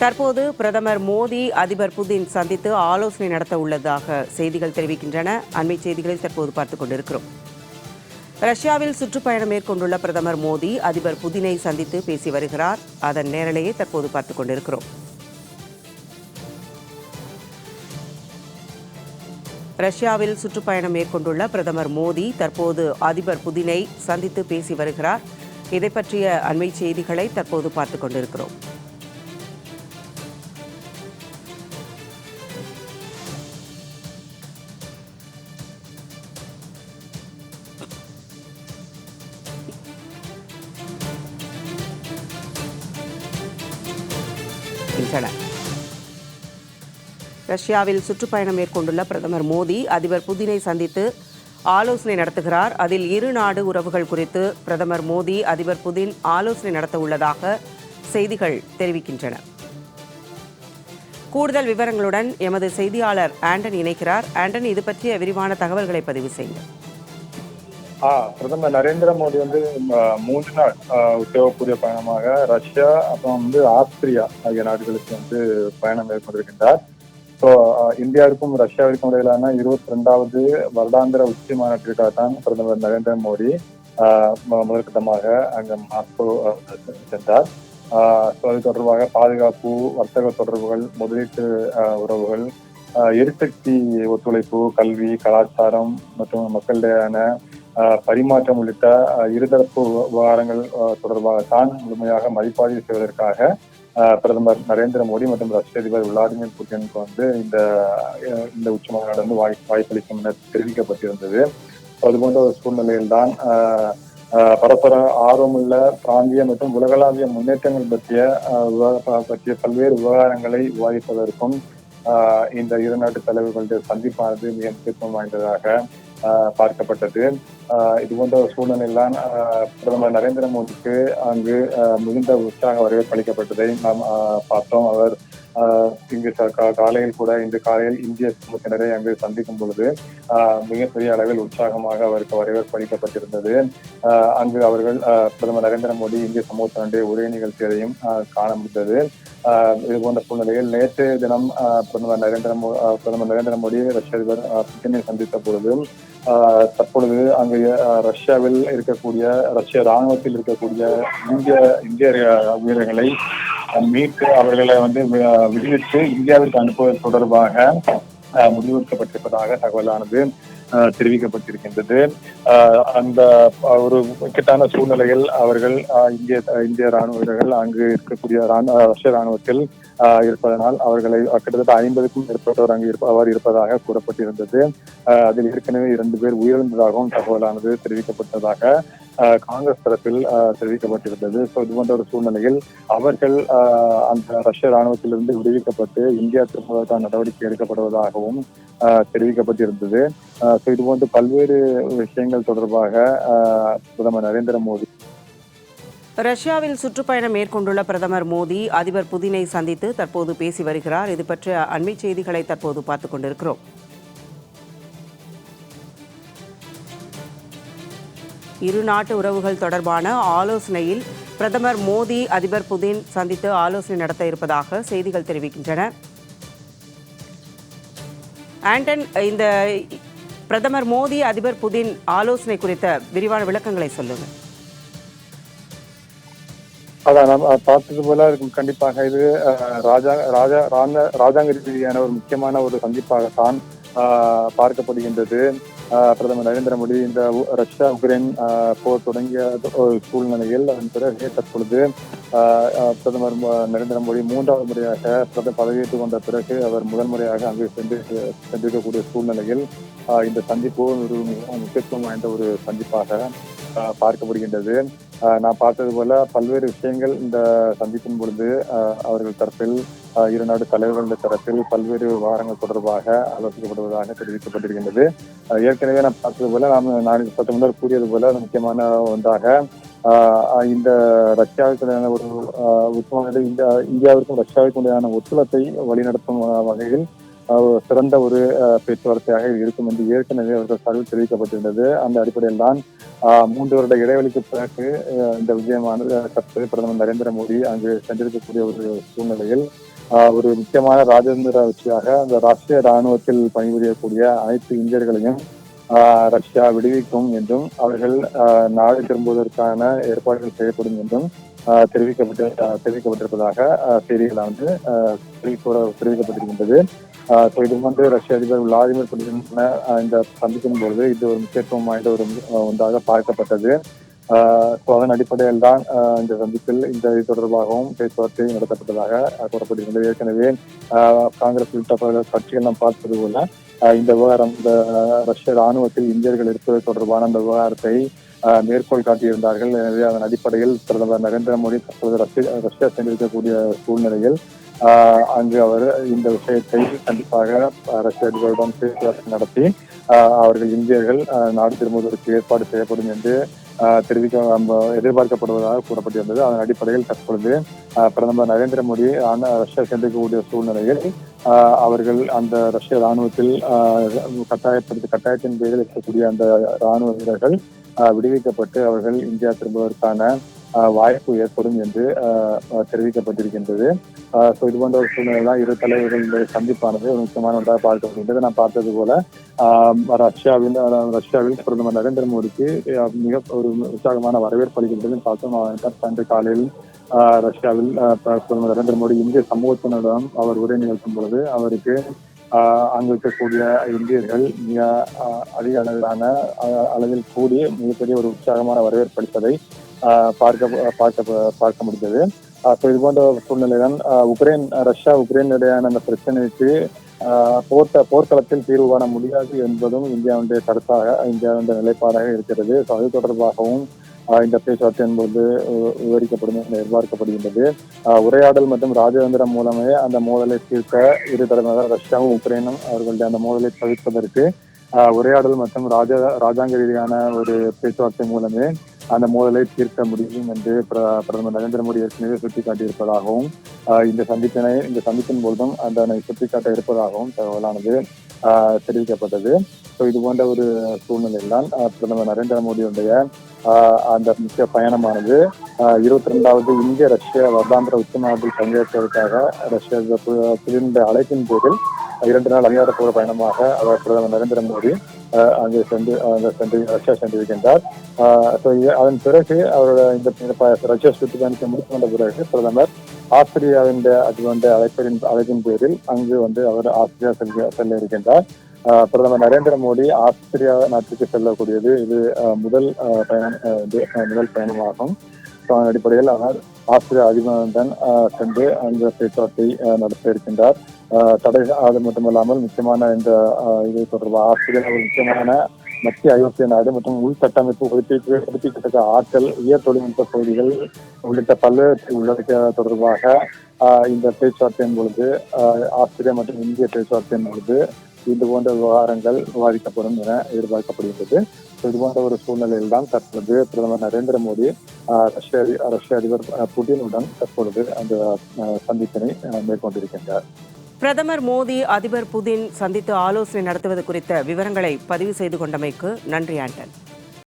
தற்போது பிரதமர் மோடி அதிபர் புதின் சந்தித்து ஆலோசனை நடத்த உள்ளதாக செய்திகள் தெரிவிக்கின்றன. அண்மை செய்திகளில் தற்போது பார்த்துக் கொண்டிருக்கிறோம். ரஷ்யாவில் சுற்றுப்பயணம் மேற்கொண்டுள்ள பிரதமர் மோடி அதிபர் புதினை சந்தித்து பேசி வருகிறார். அதன் நேரலையை தற்போது பார்த்துக் கொண்டிருக்கிறோம். ரஷ்யாவில் சுற்றுப்பயணம் மேற்கொண்டுள்ள பிரதமர் மோடி தற்போது அதிபர் புதினை சந்தித்து பேசி வருகிறார். இதை பற்றிய அண்மை செய்திகளை தற்போது பார்த்துக் கொண்டிருக்கிறோம். ரஷ்யாவில் சுற்றுப்பயணம் மேற்கொண்டுள்ள பிரதமர் மோடி அதிபர் புதினை சந்தித்து ஆலோசனை நடத்துகிறார். அதில் இரு நாடு உறவுகள் குறித்து பிரதமர் மோடி அதிபர் புதின் ஆலோசனை நடத்த உள்ளதாக செய்திகள் தெரிவிக்கின்றன. கூடுதல் விவரங்களுடன் எமது செய்தியாளர் ஆண்டன் இணைக்கிறார். ஆண்டன், இது பற்றிய விரிவான தகவல்களை பதிவு செய்யுங்கள். பிரதமர் நரேந்திர மோடி 3 நாள் உத்தியோகபூர்வ பயணமாக ரஷ்யா அப்புறம் ஆஸ்திரியா ஆகிய நாடுகளுக்கு பயணம் மேற்கொண்டிருக்கின்றார். இந்தியாவிற்கும் ரஷ்யாவிற்கும் இடையிலான 22வது வருடாந்திர உச்சி மாநாட்டிற்காக தான் பிரதமர் நரேந்திர மோடி முதற்கட்டமாக அங்கு மாஸ்கோ சென்றார். அது தொடர்பாக பாதுகாப்பு, வர்த்தக தொடர்புகள், முதலீட்டு உறவுகள், எரிசக்தி ஒத்துழைப்பு, கல்வி, கலாச்சாரம் மற்றும் மக்களிடையான பரிமாற்றம் உள்ளிட்ட இருதரப்பு விவகாரங்கள் தொடர்பாகத்தான் முழுமையாக மதிப்பாய்வு செய்வதற்காக பிரதமர் நரேந்திர மோடி மற்றும் ரஷ்ய அதிபர் விளாடிமிர் புட்டினுக்கு இந்த உச்சி மாநாடு வாய்ப்பளிக்கும் என தெரிவிக்கப்பட்டிருந்தது. அதுபோன்ற ஒரு சூழ்நிலையில்தான் பரஸ்பர ஆர்வமுள்ள பிராந்திய மற்றும் உலகளாவிய முன்னேற்றங்கள் பற்றிய பல்வேறு விவகாரங்களை விவாதிப்பதற்கும் இந்த இரு நாட்டு தலைவர்களுடைய சந்திப்பானது மிக முக்கியத்துவம் வாய்ந்ததாக பார்க்கப்பட்டது. இது போன்ற ஒரு சூழ்நிலையில்தான் பிரதமர் நரேந்திர மோடிக்கு அங்கு மிகுந்த உற்சாக வரவேற்பு அளிக்கப்பட்டதை நாம் பார்த்தோம். அவர் இங்கு காலையில் கூட இன்று காலையில் இந்திய சமூகத்தினரை அங்கு சந்திக்கும் பொழுது மிகப்பெரிய அளவில் உற்சாகமாக அவருக்கு வரவேற்பு அளிக்கப்பட்டிருந்தது. அங்கு அவர்கள் பிரதமர் நரேந்திர மோடி இந்திய சமூகத்தினுடைய உரை நிகழ்ச்சியையும் காண முடிந்தது. இது போன்ற சூழ்நிலையில் நேற்றைய தினம் பிரதமர் நரேந்திர மோடி ரஷ்ய அதிபர் புட்டினை சந்தித்த பொழுது தற்பொழுது அங்கு ரஷ்யாவில் இருக்கக்கூடிய ரஷ்ய ராணுவத்தில் இருக்கக்கூடிய இந்திய வீரர்களை மீட்டு அவர்களை விடுவித்து இந்தியாவிற்கு அனுப்புவது தொடர்பாக முடிவெடுக்கப்பட்டிருப்பதாக தகவலானது தெரிவிக்கப்பட்டிருக்கின்றது. அந்த ஒரு இக்கட்டான சூழ்நிலையில் அவர்கள் இந்திய ராணுவ வீரர்கள் அங்கு இருக்கக்கூடிய ரஷ்ய ராணுவத்தில் இருப்பதனால் அவர்களை கிட்டத்தட்ட 50க்கும் மேற்பட்டோர் அங்கு இருப்பதாக கூறப்பட்டிருந்தது. அதில் ஏற்கனவே 2 பேர் உயிரிழந்ததாகவும் தகவலானது தெரிவிக்கப்பட்டதாக காங்கிரஸ் தரப்பில் தெரிவிக்கப்பட்டிருந்தது. இது போன்ற ஒரு சூழ்நிலையில் அவர்கள் அந்த ரஷ்ய ராணுவத்திலிருந்து விடுவிக்கப்பட்டு இந்தியா திரும்புவதற்கான நடவடிக்கை எடுக்கப்படுவதாகவும் தெரிவிக்கப்பட்டிருந்தது. இது போன்ற பல்வேறு விஷயங்கள் தொடர்பாக பிரதமர் நரேந்திர மோடி ரஷ்யாவில் சுற்றுப்பயணம் மேற்கொண்டுள்ள பிரதமர் மோடி அதிபர் புதினை சந்தித்து தற்போது பேசி வருகிறார். இது பற்றிய அண்மை செய்திகளை தற்போது பார்த்துக் கொண்டிருக்கிறோம். இரு நாட்டு உறவுகள் தொடர்பான ஆலோசனையில் பிரதமர் மோடி அதிபர் புதின் சந்தித்து ஆலோசனை நடத்த இருப்பதாக செய்திகள் தெரிவிக்கின்றன. ஆண்டன், இந்த பிரதமர் மோடி அதிபர் புதின் ஆலோசனை குறித்த விரிவான விளக்கங்களை சொல்லுங்கள். அதான் நாம் பார்த்தது போல கண்டிப்பாக இது ராஜாங்க ரீதியான ஒரு முக்கியமான ஒரு சந்திப்பாகத்தான் பார்க்கப்படுகின்றது. பிரதமர் நரேந்திர மோடி இந்த ரஷ்யா உக்ரைன் போர் தொடங்கிய ஒரு சூழ்நிலையில் அதன் பிறகு தற்பொழுது பிரதமர் நரேந்திர மோடி 3வது முறையாக பதவியேற்றுக் கொண்ட பிறகு அவர் முதல் முறையாக அங்கு சென்றிருக்கக்கூடிய சூழ்நிலையில் இந்த சந்திப்பு ஒரு மிகவும் முக்கியத்துவம் வாய்ந்த ஒரு சந்திப்பாக பார்க்கப்படுகின்றது. நான் பார்த்தது போல பல்வேறு விஷயங்கள் இந்த சந்திப்பின் பொழுது அவர்கள் தரப்பில் இரு நாடு தலைவர்களுடைய தரப்பில் பல்வேறு விவகாரங்கள் தொடர்பாக ஆலோசிக்கப்படுவதாக தெரிவிக்கப்பட்டிருக்கின்றது. ஏற்கனவே நான் பார்த்தது போல நான் சற்று முன்னர் கூறியது போல முக்கியமான ஒன்றாக இந்த ரஷ்யாவுக்கு ஒரு இந்தியாவிற்கும் ரஷ்யாவுக்கும் இடையான ஒத்துழைப்பை வழிநடத்தும் வகையில் சிறந்த ஒரு பேச்சுவார்த்தையாக இருக்கும் என்று ஏற்கனவே அவர்கள் சார்பில் தெரிவிக்கப்பட்டிருந்தது. அந்த அடிப்படையில் தான் 3 வருட இடைவெளிக்கு பிறகு இந்த விஜயமானது தற்போது பிரதமர் நரேந்திர மோடி அங்கு சென்றிருக்கக்கூடிய ஒரு சூழ்நிலையில் ஒரு முக்கியமான ராஜேந்திர விஷயாக அந்த ரஷ்ய ராணுவத்தில் பணிபுரியக்கூடிய அனைத்து இந்தியர்களையும் ரஷ்யா விடுவிக்கும் என்றும் அவர்கள் நாடு திரும்புவதற்கான ஏற்பாடுகள் செய்யப்படும் என்றும் தெரிவிக்கப்பட்டிருப்பதாக செய்திகள் தெரிவிக்கப்பட்டிருக்கின்றது. இது போன்று ரஷ்ய அதிபர் விளாடிமிர் புடின் இந்த சந்திப்பின் பொழுது இது ஒரு முக்கியத்துவம் வாய்ந்த ஒரு ஒன்றாக பார்க்கப்பட்டது. அதன் அடிப்படையில் தான் இந்த சந்திப்பில் இந்த இது தொடர்பாகவும் பேச்சுவார்த்தை நடத்தப்பட்டதாக கூறப்படுகின்றது. ஏற்கனவே காங்கிரஸ் உள்ளிட்ட கட்சிகள் நாம் பார்ப்பது போல இந்த விவகாரம், இந்த ரஷ்ய ராணுவத்தில் இந்தியர்கள் இருப்பது தொடர்பான அந்த விவகாரத்தை மேற்கோள் காட்டியிருந்தார்கள். எனவே அதன் அடிப்படையில் பிரதமர் நரேந்திர மோடி தற்போது ரஷ்யா சென்றிருக்கக்கூடிய சூழ்நிலையில் அங்கு அவர் இந்த விஷயத்தை கண்டிப்பாக ரஷ்ய அதிபரிடம் பேச்சுவார்த்தை நடத்தி அவர்கள் இந்தியர்கள் நாடு திரும்புவதற்கு ஏற்பாடு செய்யப்படும் என்று எதிர்பார்க்கப்படுவதாக கூறப்பட்டிருந்தது. அதன் அடிப்படையில் தற்பொழுது பிரதமர் நரேந்திர மோடி ரஷ்யா சென்றிருக்கக்கூடிய சூழ்நிலையில் அவர்கள் அந்த ரஷ்ய ராணுவத்தில் கட்டாயத்தின் பேரில் இருக்கக்கூடிய அந்த ராணுவ வீரர்கள் விடுவிக்கப்பட்டு அவர்கள் இந்தியா திரும்புவதற்கான வாய்ப்பு ஏற்படும் என்று தெரிவிக்கப்பட்டிருக்கின்றது. இது போன்ற ஒரு சூழ்நிலைதான் இரு தலைவர்களுடைய சந்திப்பானது ஒரு முக்கியமான ஒன்றாக பார்க்கப்படுகின்றது. நான் பார்த்தது போல ரஷ்யாவில் பிரதமர் நரேந்திர மோடிக்கு மிக ஒரு உற்சாகமான வரவேற்பு அளிக்கின்றது பார்த்தோம். அன்று காலையில் ரஷ்யாவில் பிரதமர் நரேந்திர மோடி இந்திய சமூகத்தினரிடம் அவர் உரை நிகழ்த்தும் பொழுது அவருக்கு அங்கு இருக்கக்கூடிய இந்தியர்கள் மிக அதிக அளவில் கூடி மிகப்பெரிய ஒரு உற்சாகமான வரவேற்பு அளிப்பதை பார்க்க முடிந்தது. இது போன்ற சூழ்நிலைதான் ரஷ்யா உக்ரைன் இடையான அந்த பிரச்சனைக்கு போர்க்களத்தில் தீர்வு காண முடியாது என்பதும் இந்தியாவுடைய கருத்தாக, இந்தியாவுடைய நிலைப்பாடாக இருக்கிறது. அது தொடர்பாகவும் இந்த பேச்சுவார்த்தை என்பது விவரிக்கப்படும் என எதிர்பார்க்கப்படுகின்றது. உரையாடல் மற்றும் ராஜதந்திரம் மூலமே அந்த மோதலை தீர்க்க இரு தலைமையாக ரஷ்யாவும் உக்ரைனும் அவர்களுடைய அந்த மோதலை தவிர்ப்பதற்கு உரையாடல் மற்றும் ராஜாங்க ரீதியான ஒரு பேச்சுவார்த்தை மூலமே அந்த மோதலை தீர்க்க முடியும் என்று பிரதமர் நரேந்திர மோடி ஏற்கனவே சுட்டிக்காட்டியிருப்பதாகவும் இந்த சந்திப்பின் பொழுதும் அதனை சுட்டிக்காட்ட இருப்பதாகவும் தகவலானது தெரிவிக்கப்பட்டது. இது போன்ற ஒரு சூழ்நிலையில் தான் பிரதமர் நரேந்திர மோடியுடைய அந்த முக்கிய பயணமானது 22வது இந்திய ரஷ்ய வருடாந்திர உச்சி மாநாட்டில் பங்கேற்பதற்காக ரஷ்ய புதிய அழைப்பின் பேரில் 2 நாள் அதிகாரப்பூர்வ பயணமாக அவர் பிரதமர் நரேந்திர மோடி அங்கு சென்று ரஷ்யா சென்றிருக்கின்றார். அதன் பிறகு அவரோட இந்த ரஷ்யா சுற்றுப்பயணத்தை முடித்து கொண்ட பிறகு பிரதமர் ஆஸ்திரியாவின் அழைப்பின் பேரில் அங்கு அவர் ஆஸ்திரியா செல்ல இருக்கின்றார். பிரதமர் நரேந்திர மோடி ஆஸ்திரியா நாட்டுக்கு செல்லக்கூடியது இது முதல் பயணமாகும். அதன் அடிப்படையில் அவர் ஆஸ்திரியா அதிபருடன் சென்று அந்த பேச்சுவார்த்தை நடத்த இருக்கின்றார். அது மட்டுமல்லாமல் முக்கியமான இந்த இது தொடர்பாக ஆஸ்திரியா ஒரு முக்கியமான மத்திய ஐரோப்பிய நாடு மற்றும் உள்கட்டமைப்பு புதுப்பிக்கத்தக்க ஆற்றல், உயர் தொழில்நுட்ப பகுதிகள் உள்ளிட்ட பல்வேறு உள்ளடக்கிய தொடர்பாக இந்த பேச்சுவார்த்தையின் பொழுது ஆஸ்திரியா மற்றும் இந்திய பேச்சுவார்த்தையின் பொழுது இது போன்ற விவகாரங்கள் விவாதிக்கப்படும் என எதிர்பார்க்கப்படுகின்றது. இது போன்ற ஒரு சூழ்நிலையில் தான் தற்பொழுது பிரதமர் நரேந்திர மோடி ரஷ்ய அதிபர் புடினுடன் தற்பொழுது அந்த சந்திப்பினை மேற்கொண்டிருக்கின்றார். பிரதமர் மோடி அதிபர் புதின் சந்தித்து ஆலோசனை நடத்துவது குறித்த விவரங்களை பதிவு செய்து கொண்டமைக்கு நன்றி ஆண்டன்.